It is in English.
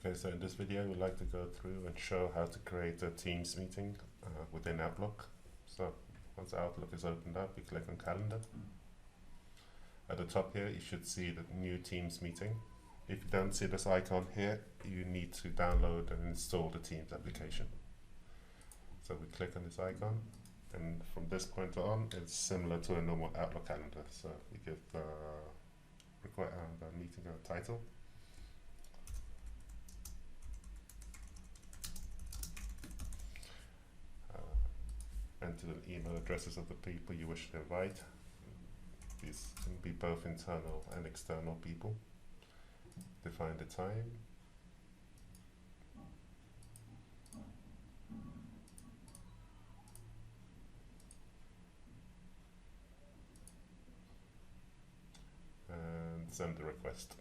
Okay, so in this video we'd like to go through and show how to create a Teams meeting within Outlook. So once Outlook is opened up, you click on Calendar. At the top here you should see the new Teams meeting. If you don't see this icon here, you need to download and install the Teams application. So we click on this icon, and from this point on it's similar to a normal Outlook calendar. So we give the meeting a title. Enter the email addresses of the people you wish to invite. These can be both internal and external people. Define the time. And send the request.